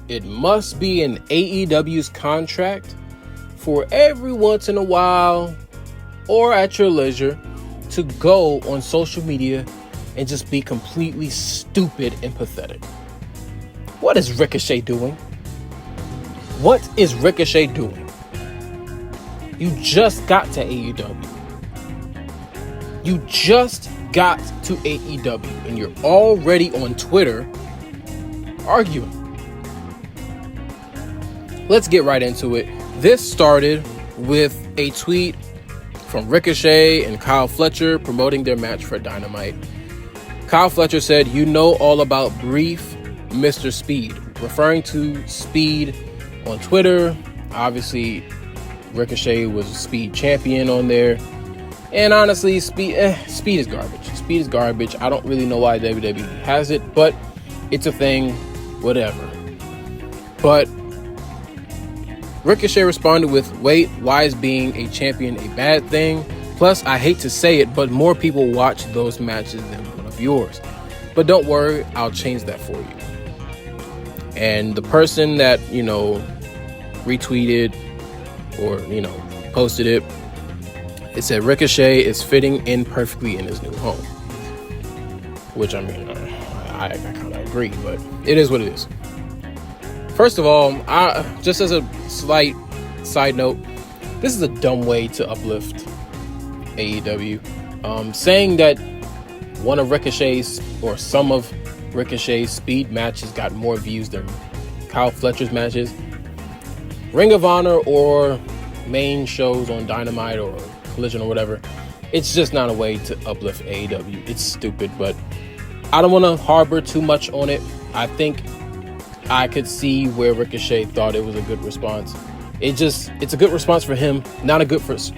it must be in AEW's contract for every once in a while or at your leisure to go on social media and just be completely stupid and pathetic. What is Ricochet doing? What is Ricochet doing? You just got to AEW. You just got to AEW and you're already on Twitter arguing. Let's get right into it. This started with a tweet from Ricochet and Kyle Fletcher promoting their match for Dynamite. Kyle Fletcher said, "You know all about Brief Mr. Speed," referring to Speed on Twitter. Obviously, Ricochet was a Speed champion on there. And honestly, Speed is garbage. Speed is garbage. I don't really know why WWE has it, but it's a thing, whatever. But Ricochet responded with, "Wait, why is being a champion a bad thing? Plus, I hate to say it, but more people watch those matches than one of yours. But don't worry, I'll change that for you." And the person that, retweeted or, posted it, it said, "Ricochet is fitting in perfectly in his new home." Which, I kind of agree, but it is what it is. First of all, just as a slight side note, this is a dumb way to uplift AEW. Saying that one of Ricochet's or some of Ricochet's Speed matches got more views than Kyle Fletcher's matches. Ring of Honor or main shows on Dynamite or Collision or whatever, it's just not a way to uplift AEW. It's stupid, but I don't want to harbor too much on it. I think I could see where Ricochet thought it was a good response. It's a good response for him, not a good response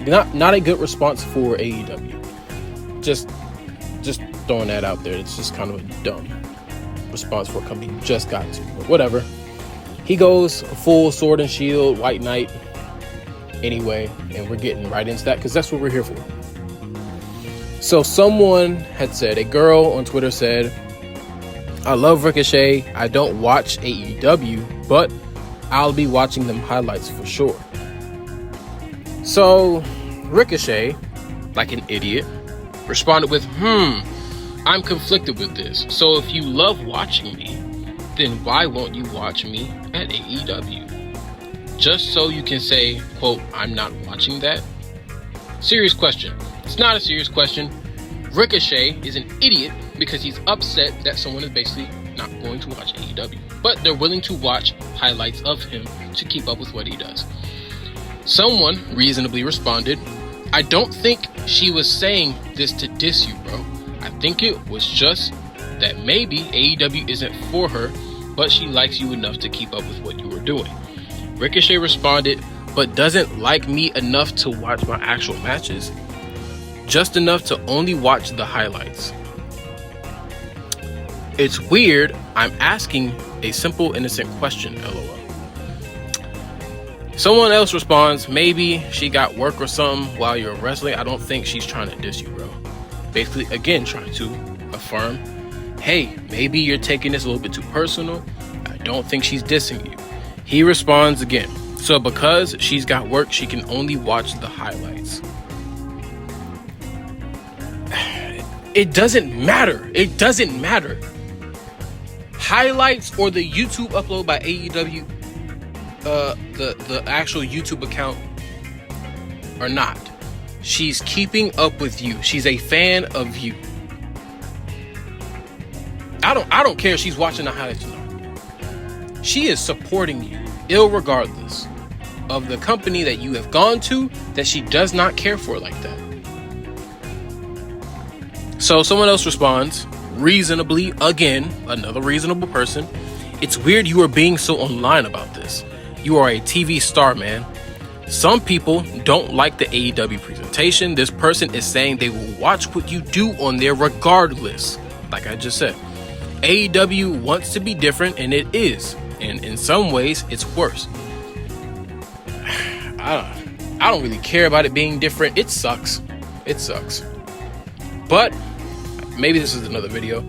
for AEW. Just throwing that out there. It's just kind of a dumb response for a company you just got to, but whatever. He goes full sword and shield, White Knight anyway, and we're getting right into that because that's what we're here for. So someone had said, a girl on Twitter said, "I love Ricochet. I don't watch AEW, but I'll be watching them highlights for sure." So Ricochet, like an idiot, responded with, "I'm conflicted with this. So if you love watching me, then why won't you watch me at AEW? Just so you can say, quote, I'm not watching that?" Serious question. It's not a serious question. Ricochet is an idiot because he's upset that someone is basically not going to watch AEW, but they're willing to watch highlights of him to keep up with what he does. Someone reasonably responded, "I don't think she was saying this to diss you, bro. I think it was just that maybe AEW isn't for her, but she likes you enough to keep up with what you were doing." Ricochet responded, "But doesn't like me enough to watch my actual matches, just enough to only watch the highlights. It's weird, I'm asking a simple innocent question, LOL." Someone else responds, "Maybe she got work or something while you're wrestling. I don't think she's trying to diss you, bro." Basically, again, trying to affirm, hey, maybe you're taking this a little bit too personal. I don't think she's dissing you. He responds again, "So because she's got work, she can only watch the highlights." It doesn't matter. It doesn't matter. Highlights or the YouTube upload by AEW, the actual YouTube account or not, she's keeping up with you. She's a fan of you. I don't care if she's watching the highlights or not. She is supporting you, irregardless of the company that you have gone to that she does not care for like that. So someone else responds, reasonably, again, another reasonable person, "It's weird you are being so online about this. You are a TV star, man. Some people don't like the AEW presentation. This person is saying they will watch what you do on there regardless." Like I just said, AEW wants to be different, and it is. And in some ways, it's worse. I don't really care about it being different. It sucks. It sucks. But maybe this is another video.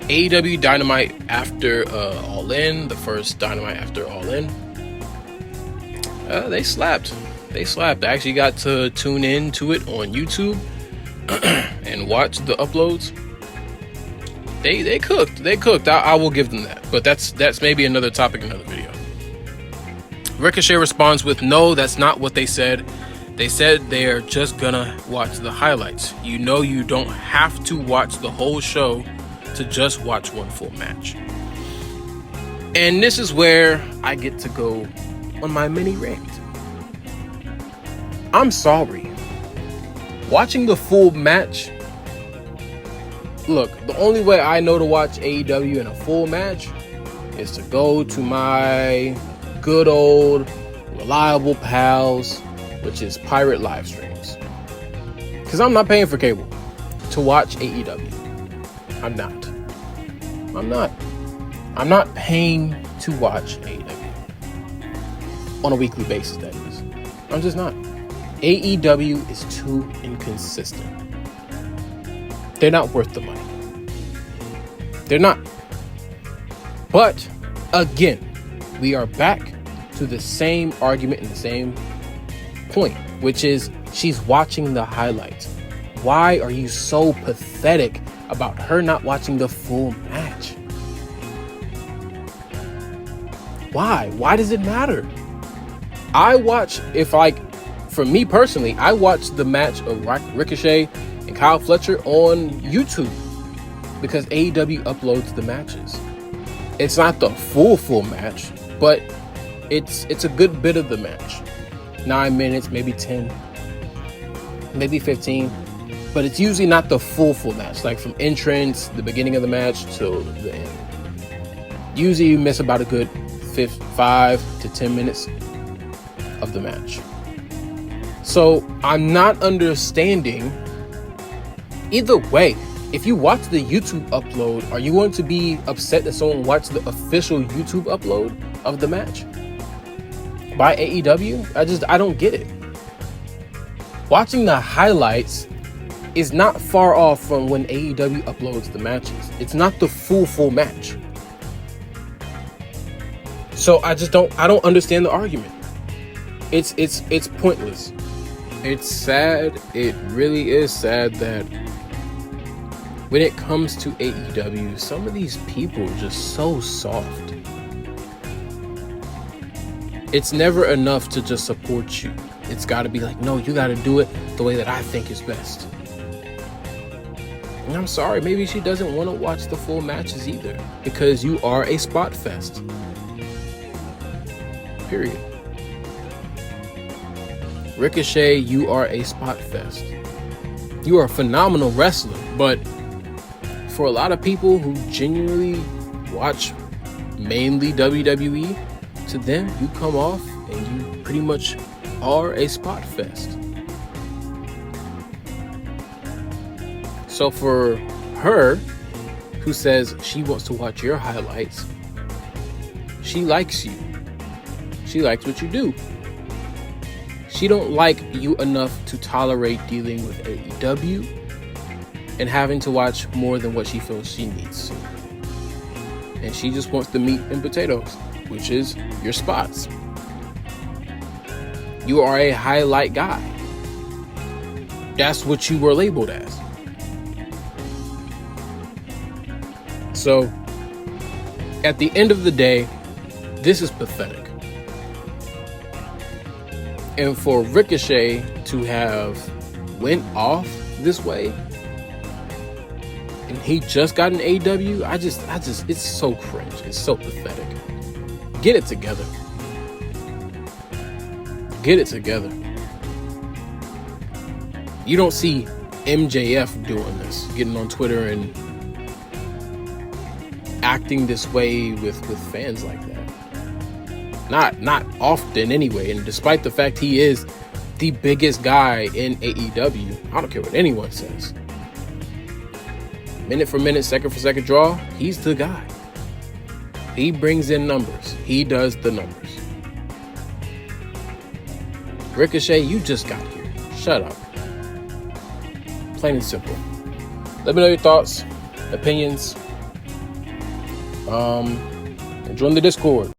AEW Dynamite after All In, the first Dynamite after All In, they slapped. They slapped. I actually got to tune in to it on YouTube and watch the uploads. They cooked. They cooked. I will give them that. But that's maybe another topic, another video. Ricochet responds with, no, that's not what they said. They said they're just gonna watch the highlights. You know you don't have to watch the whole show to just watch one full match. And this is where I get to go on my mini rant. I'm sorry. Watching the full match, look, the only way I know to watch AEW in a full match is to go to my good old reliable pals, which is pirate live streams. Because I'm not paying for cable to watch AEW. I'm not paying to watch AEW on a weekly basis, that is. I'm just not. AEW is too inconsistent. They're not worth the money. They're not. But, again, we are back to the same argument and the same point, which is she's watching the highlights. Why are you so pathetic about her not watching the full match? Why? Why does it matter? For me personally, I watched the match of Ricochet and Kyle Fletcher on YouTube because AEW uploads the matches. It's not the full match, but it's a good bit of the match. 9 minutes, maybe 10, maybe 15, but it's usually not the full match, like from entrance, the beginning of the match till the end. Usually you miss about a good 5 to 10 minutes of the match. So I'm not understanding either way. If you watch the YouTube upload, are you going to be upset that someone watched the official YouTube upload of the match by AEW? I don't get it. Watching the highlights is not far off from when AEW uploads the matches. It's not the full match. So I don't understand the argument. It's pointless. It's sad. It really is sad that when it comes to AEW, some of these people are just so soft. It's never enough to just support you. It's got to be like, no, you got to do it the way that I think is best. And I'm sorry, maybe she doesn't want to watch the full matches either, because you are a spot fest. Period. Ricochet, you are a spot fest. You are a phenomenal wrestler, but for a lot of people who genuinely watch mainly WWE, to them, you come off and you pretty much are a spot fest. So for her, who says she wants to watch your highlights, she likes you. She likes what you do. She don't like you enough to tolerate dealing with AEW and having to watch more than what she feels she needs to. And she just wants the meat and potatoes, which is your spots. You are a highlight guy. That's what you were labeled as. So, at the end of the day, this is pathetic. And for Ricochet to have went off this way, and he just got an AEW, I just, it's so cringe. It's so pathetic. Get it together. Get it together. You don't see MJF doing this, getting on Twitter and acting this way with fans like that. Not often anyway, and despite the fact he is the biggest guy in AEW, I don't care what anyone says. Minute for minute, second for second draw, he's the guy. He brings in numbers. He does the numbers. Ricochet, you just got here. Shut up. Plain and simple. Let me know your thoughts, opinions. Join the Discord.